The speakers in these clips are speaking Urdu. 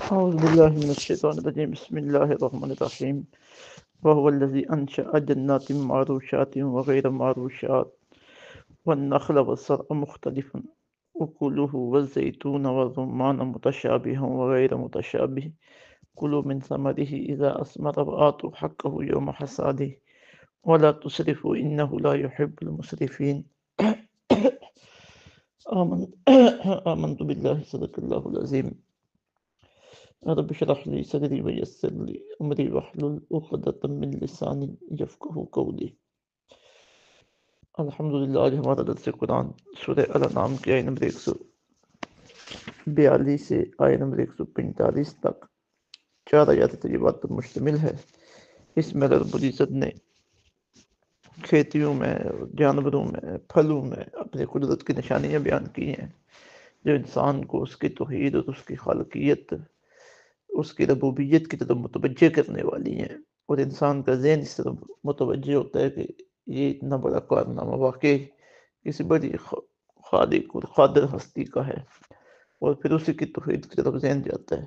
أعوذ بالله من الشيطان الرجيم بسم الله الرحمن الرحيم وهو الذي أنشأ جنات معروشات وغير معروشات والنخل والزرع مختلفا أكله والزيتون والرمان متشابها وغير متشابه كلوا من ثمره إذا أثمر وآتوا حقه يوم حصاده ولا تسرفوا إنه لا يحب المسرفين آمنت بالله صدق الله العظيم رب اشرح لي صدري ويسر لي أمري واحلل عقدة من لساني يفقهوا قولي۔ الحمدللہ آج ہمارا درس قرآن سورہ الانعام کی آیت نمبر 142 سے آیت نمبر 145 تک 4 آیات طیبات پر مشتمل ہے۔ اس میں رب العزت نے کھیتیوں میں، جانوروں میں، پھلوں میں اپنے قدرت کی نشانیاں بیان کی ہیں جو انسان کو اس کی توحید اور اس کی خالقیت، اس کی ربوبیت کی طرف متوجہ کرنے والی ہیں، اور انسان کا ذہن اس طرف متوجہ ہوتا ہے کہ یہ اتنا بڑا کارنامہ واقعی کسی بڑی خالق اور قادر ہستی کا ہے، اور پھر اسی کی توحید کی طرف ذہن جاتا ہے۔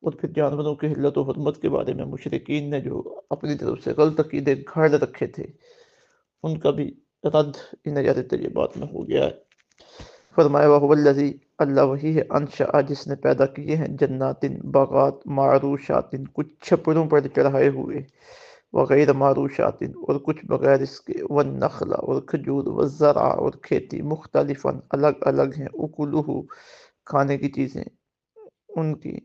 اور پھر جانوروں کی حلت و حرمت کے بارے میں مشرکین نے جو اپنی طرف سے غلط عقیدے گھڑ رکھے تھے ان کا بھی رد ان آیات طیبات میں ہو گیا ہے۔ فرمایا وَهُوَ الَّذِي اللہ وہی ہے انشأ جس نے پیدا کیے ہیں جنات باغات معروشات کچھ چھپروں پر چڑھائے ہوئے، وغیر معروشات اور کچھ بغیر اس کے، والنخل اور کھجور، والزرع اور کھیتی، مختلفاً الگ الگ ہیں، اکلہ کھانے کی چیزیں ان کی،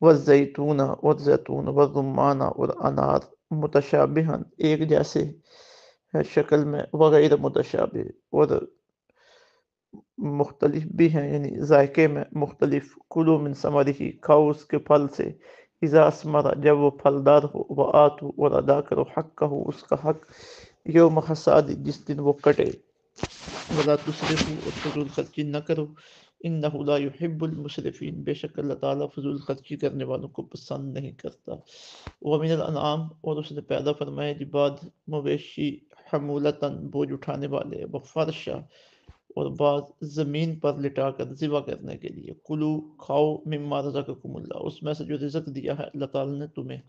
والزیتون اور زیتون، والرمان اور انار، متشابہاً ایک جیسے ہے شکل میں، وغیر متشابہ اور مختلف بھی ہیں یعنی ذائقے میں مختلف، کلو من ثمرہ کھاؤ اس کے پھل سے، اذا اثمر جب وہ پھلدار ہو، وآتو اور ادا کرو حقہ اس کا حق، یوم حصاد جس دن وہ کٹے، ولا تسرفوا اور فضول خرچی نہ کرو، انہ لا يحب المسرفین بے شک اللہ تعالیٰ فضول خرچی کرنے والوں کو پسند نہیں کرتا۔ ومن الانعام اور اس نے پیدا فرمائے جباد مویشی، حمولتاً بوجھ اٹھانے والے، وفرشا اور بعض زمین پر لٹا کر ذبح کرنے کے لیے، کلو کھاؤ مما رزقکم اللہ اس میں سے جو رزق دیا ہے اللہ تعالیٰ نے تمہیں،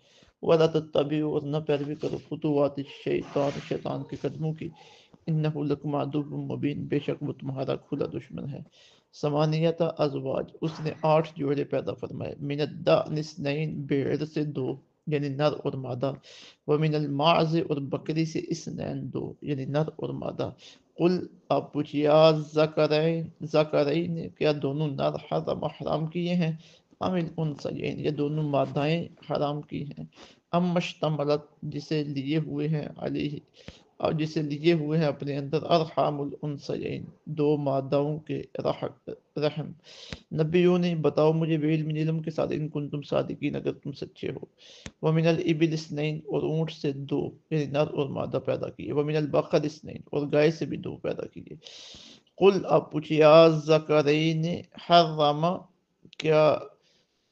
ولا تتبعوا اور نہ پیروی کرو خطوات الشیطان شیطان کے قدموں کی، انہ لکم عدو مبین بے شک وہ تمہارا کھلا دشمن ہے۔ ثمانیۃ ازواج اس نے 8 جوڑے پیدا فرمائے، من الضأن اثنین بھیڑ سے 2 یعنی نر اور مادہ، ومن الماعز اور بکری سے اثنین 2 یعنی نر اور مادہ، قل آپ پوچھئے ذکرین کیا دونوں نر حرام کیے ہیں، ام الانثیین یا دونوں مادائیں حرام کی ہیں، ام اشتملت جسے لیے ہوئے ہیں علیہ اور جسے لیے ہوئے ہیں اپنے اندر ارحام الانثیین 2 ماداؤں کے رحم، نبیونی بتاؤ مجھے بعلم علم کے ساتھ ان کنتم صادقین اگر تم سچے ہو، ومن الابل اثنین اور اونٹ سے 2 یعنی نر اور مادہ پیدا کیے، ومن البقر اثنین اور گائے سے بھی 2 پیدا کیے، قل آپ پوچھئے ذکرین حرم کیا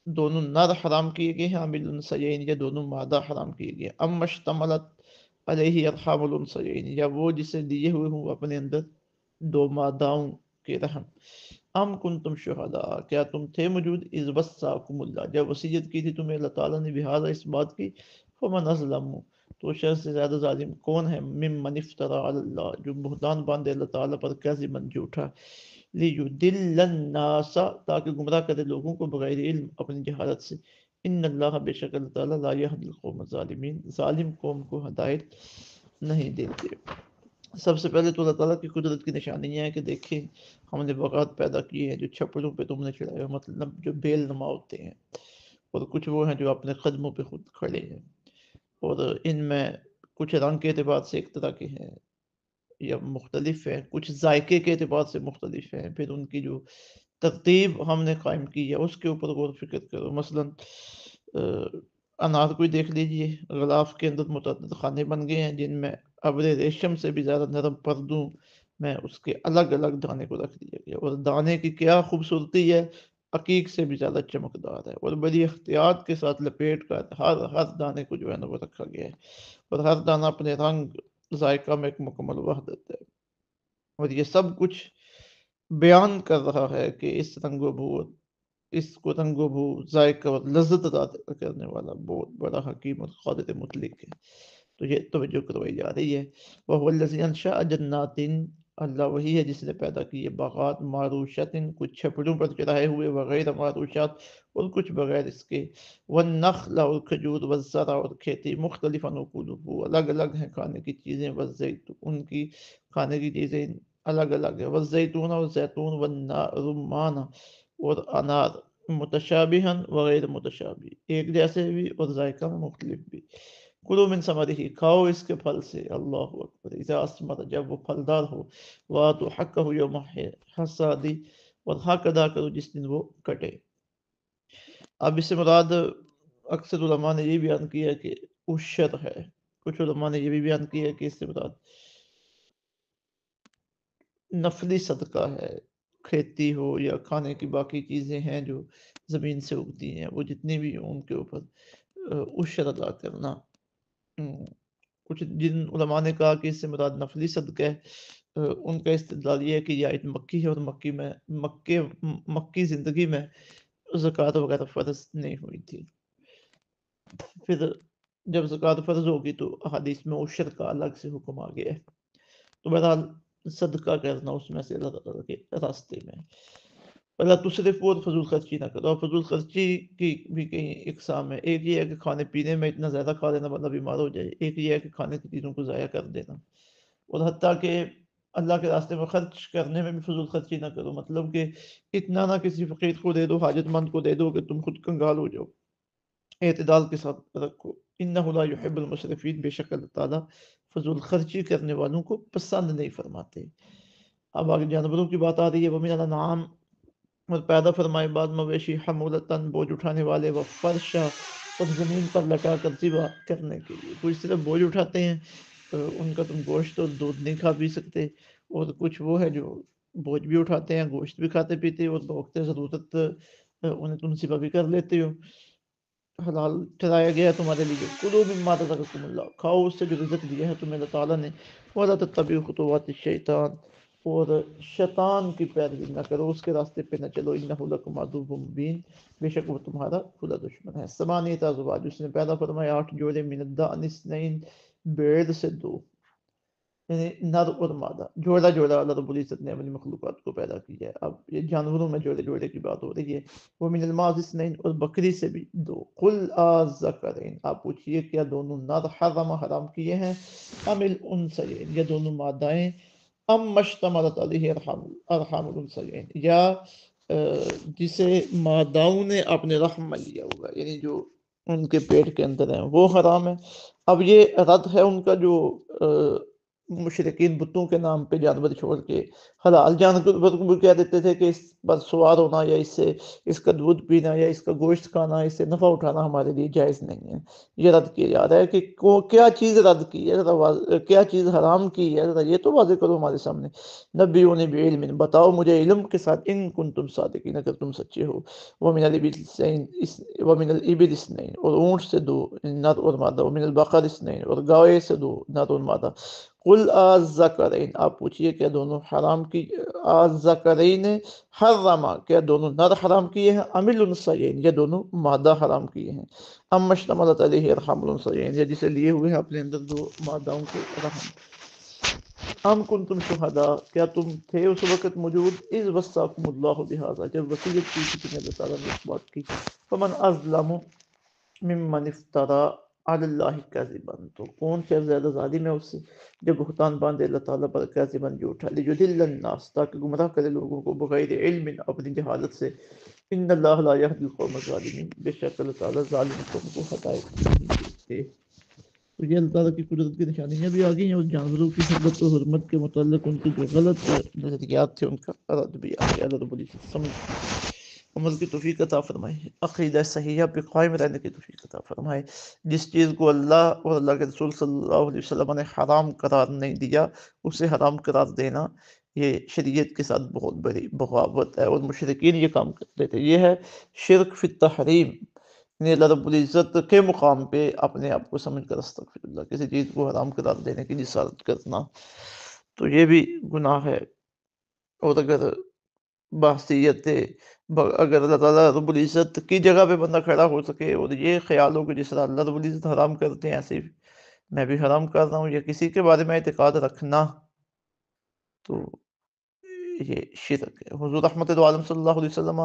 دونوں نر حرام کیے گئے ہیں، ام الانثیین یا دونوں مادہ حرام کیے گئے، ام اشتملت علیہ ارحام الانثیین یا وہ جسے لیے ہوئے ہوں اپنے اندر 2 ماداؤں کے رحم، ام کنتم شہداء کیا تم تھے موجود اذ وصاکم اللہ جب وصیت کی تھی تمہیں اللہ تعالیٰ نے بہذا اس بات کی، فمن اظلم تو شر سے زیادہ ظالم کون ہے، ممن افترى علی اللہ جو بہتان باندھے اللہ تعالیٰ پر کذبا جھوٹا، لیضل الناس تاکہ گمراہ کرے لوگوں کو بغیر علم اپنی جہالت سے، ان اللہ بے شک اللہ تعالیٰ لا یہدی القوم الظالمین ظالم قوم کو ہدایت نہیں دیتے۔ سب سے پہلے تو اللہ تعالیٰ کی قدرت کی نشانیاں ہیں کہ دیکھیں ہم نے باغات پیدا کیے ہیں جو چھپڑوں پہ تم نے چڑھائے مطلب جو بیل نما ہوتے ہیں، اور کچھ وہ ہیں جو اپنے قدموں پہ خود کھڑے ہیں، اور ان میں کچھ رنگ کے اعتبار سے ایک طرح کے ہیں یا مختلف ہیں، کچھ ذائقے کے اعتبار سے مختلف ہیں، پھر ان کی جو ترتیب ہم نے قائم کی ہے اس کے اوپر غور و فکر کرو۔ مثلا انار کو ہی دیکھ لیجئے، غلاف کے اندر متعدد خانے بن گئے ہیں جن میں ابر ریشم سے بھی زیادہ نرم پردوں میں اس کے الگ الگ دانے کو رکھ دیا گیا، اور دانے کی کیا خوبصورتی ہے، عقیق سے بھی زیادہ چمکدار ہے، اور بڑی احتیاط کے ساتھ لپیٹ کر ہر دانے کو جو ہے نا وہ رکھا گیا ہے، اور ہر دانہ اپنے رنگ ذائقہ میں ایک مکمل وحدت ہے، اور یہ سب کچھ بیان کر رہا ہے کہ اس رنگ و بو اس کو رنگ و بو ذائقہ اور لذت عطا کرنے والا بہت بڑا حکیم اور قادر مطلق ہے۔ تو یہ توجہ کروائی جا رہی ہے۔ وَهُوَ الَّذِي أَنشَأَ جَنَّاتٍ، اللہ وہی ہے جس نے پیدا کیے باغات، معروشات کچھ چھپڑوں پر چڑھائے ہوئے، وغیر معروشات اور کچھ بغیر اس کے، والنخل اور کھجور، والزرع اور کھیتی، مختلف نقولہ الگ الگ ہیں کھانے کی چیزیں، والزیتون ان کی کھانے کی چیزیں الگ الگ ہیں، والزیتون اور زیتون، والرمان اور انار، متشابہن وغیر متشابہ، ایک جیسے بھی اور ذائقہ میں مختلف بھی۔ کلو من ثمرہ، کھاؤ اس کے پھل سے، اللہ اکبر، اذا اثمر، جب وہ پھلدار ہو، وآتوا حقہ یوم حصادی، اور حق ادا کرو جس دن وہ کٹے۔ اب اس سے مراد اکثر علماء نے یہ بیان کیا کہ عشر ہے، کچھ علماء نے یہ بھی بیان کیا کہ اس سے مراد نفلی صدقہ ہے، کھیتی ہو یا کھانے کی باقی چیزیں ہیں جو زمین سے اگتی ہیں، وہ جتنی بھی ہوں ان کے اوپر عشر ادا کرنا۔ کچھ جن علماء نے کہا کہ اس سے مراد نفلی صدقہ ہے، ان کا استدلال یہ ہے کہ یہ آیت مکی ہے اور مکی زندگی میں زکوٰۃ وغیرہ فرض نہیں ہوئی تھی۔ پھر جب زکوٰۃ فرض ہوگی تو احادیث میں عشر کا الگ سے حکم آ گیا ہے۔ تو بہرحال صدقہ کرنا اس میں سے اللہ تعالیٰ کے راستے میں، اللہ تصرف اور فضول خرچی نہ کرو۔ اور فضول خرچی کی بھی کئی اقسام ہے، ایک یہ ہے کہ کھانے پینے میں اتنا زیادہ کھا لینا بندہ بیمار ہو جائے، ایک یہ ہے کہ کھانے کی چیزوں کو ضائع کر دینا، اور حتیٰ کہ اللہ کے راستے میں خرچ کرنے میں بھی فضول خرچی نہ کرو، مطلب کہ اتنا نہ کسی فقیر کو دے دو، حاجت مند کو دے دو کہ تم خود کنگال ہو جاؤ، اعتدال کے ساتھ رکھو۔ انہ لا یحب المسرفین، بے شک اللہ تعالیٰ فضول خرچی کرنے والوں کو پسند نہیں فرماتے۔ اب آگے جانوروں کی بات آ رہی ہے، وَمِنَ الْأَنْعَامِ، اور پیدا فرمائے بعض مویشی، حمولتاً بوجھ اٹھانے والے، و فرشا اور زمین پر لٹا کر ذبح کرنے کے لیے، کچھ صرف بوجھ اٹھاتے ہیں، ان کا تم گوشت اور دودھ نہیں کھا پی سکتے، اور کچھ وہ ہے جو بوجھ بھی اٹھاتے ہیں، گوشت بھی کھاتے پیتے، اور بوقت ضرورت انہیں تم ذبح بھی کر لیتے ہو۔ حلال ٹھہرایا گیا ہے تمہارے لیے، کلوا مما رزقکم اللہ، کھاؤ اس سے جو رزق دیا ہے تمہیں اللہ تعالیٰ نے، ولا تتبعوا خطوات الشیطان، اور شیطان کی پیروی نہ کرو، اس کے راستے پہ نہ چلو، انہ لکم عدو مبین، بے شک وہ تمہارا کھلا دشمن ہے۔ ثمانیۃ ازواج، اس نے پیدا فرمایا 8 جوڑے، من الضأن اثنین، بھیڑ سے 2، یعنی نر اور مادہ، جوڑا جوڑا اللہ رب العزت نے اپنی مخلوقات کو پیدا کیا ہے۔ اب یہ جانوروں میں جوڑے جوڑے کی بات ہو رہی ہے۔ وہ من الماعز اثنین، اور بکری سے بھی 2، قل آذکرین، آپ پوچھئے کیا دونوں نر حرام کیے ہیں، ام الانثیین، یا دونوں مادائیں، ام مشتملت علیہ ارحام الانثیین، یا جسے ماداؤں نے اپنے رحم میں لیا ہوا ہے، یعنی جو ان کے پیٹ کے اندر ہیں وہ حرام ہے۔ اب یہ رد ہے ان کا جو مشرکین بتوں کے نام پہ جانور چھوڑ کے حلال جانور کو کہہ دیتے تھے کہ اس پر سوار ہونا یا اس کا دودھ پینا یا اس کا گوشت کھانا، اس سے نفع اٹھانا ہمارے لیے جائز نہیں ہے۔ یہ رد کیا جا رہا ہے کہ کیا چیز رد کی ہے، کیا چیز حرام کی ہے، ذرا یہ تو واضح کرو ہمارے سامنے۔ نبئونی بعلم، بتاؤ مجھے علم کے ساتھ، ان کنتم صادقین، اگر تم سچے ہو۔ ومن الابل اثنین، اور اونٹ سے 2 نر اور مادہ، ومن البقر اثنین، اور گائے سے 2 نر اور مادہ۔ قل آذکرین، آپ پوچھئے کیا دونوں حرام کی، آذکرین حرما، کیا دونوں نر حرام کیے ہیں، ام الانثیین، یا دونوں مادہ حرام کیے ہیں، ام اشتملت علیہ ارحام الانثیین، یا جسے لیے ہوئے ہیں اپنے اندر 2 ماداؤں کے رحم۔ ام کنتم شہداء، کیا تم تھے اس وقت موجود، اذ وصاکم اللہ بہذا، جب وصیت کی تھی تمہیں اللہ تعالیٰ نے اس بات کی، فمن اظلم ممن افترى علی اللہ کذبا، تو کون سے زیادہ ظالم ہے اس سے جو بہتان باندھے اللہ تعالیٰ پر کذبا جھوٹا، لیضل الناس، تاکہ گمراہ کرے لوگوں کو، بغیر علم، اپنی جہالت سے، ان اللہ لا یہدی القوم الظالمین، بے شک اللہ تعالیٰ ظالم قوم کو ہدایت نہیں دیتے۔ تو یہ اللہ تعالیٰ کی قدرت کی نشانیاں بھی آ گئی ہیں، اور جانوروں کی حرمت و حرمت کے متعلق ان کے جو غلط نظریات تھے ان کا رد بھی آ گیا۔ اللہ رب العزت سمجھ عمل کی توفیق عطا فرمائے، عقیدہ صحیحہ پہ قائم رہنے کی توفیق عطا فرمائے، جس چیز کو اللہ اور اللہ کے رسول صلی اللہ علیہ وسلم نے حرام قرار نہیں دیا اسے حرام قرار دینا یہ شریعت کے ساتھ بہت بڑی بغاوت ہے، اور مشرکین یہ کام کرتے تھے۔ یہ ہے شرک فی التحریم، یعنی اللہ رب العزت کے مقام پہ اپنے آپ کو سمجھ کر استغفر اللہ کسی چیز کو حرام قرار دینے کی جسارت کرنا، تو یہ بھی گناہ ہے۔ اور اگر بحثیت اگر اللہ تعالیٰ رب العزت کی جگہ پہ بندہ کھڑا ہو سکے اور یہ خیال ہو کہ جس طرح اللہ رب العزت حرام کرتے ہیں ایسے میں بھی حرام کر رہا ہوں، یا کسی کے بارے میں اعتقاد رکھنا، تو یہ شرک ہے۔ حضور رحمت عالم صلی اللہ علیہ وسلم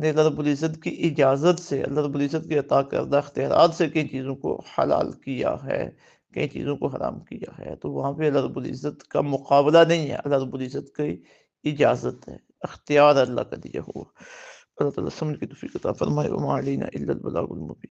نے اللہ رب العزت کی اجازت سے، اللہ رب العزت کے عطا کردہ اختیارات سے کئی چیزوں کو حلال کیا ہے، کئی چیزوں کو حرام کیا ہے، تو وہاں پہ اللہ رب العزت کا مقابلہ نہیں ہے، اللہ رب العزت کی اجازت ہے، اختیار اللہ کا دیا ہوا۔ اللہ تعالیٰ سمجھ کی توفیق عطا فرمائے۔ وما علینا الا البلاغ المبین۔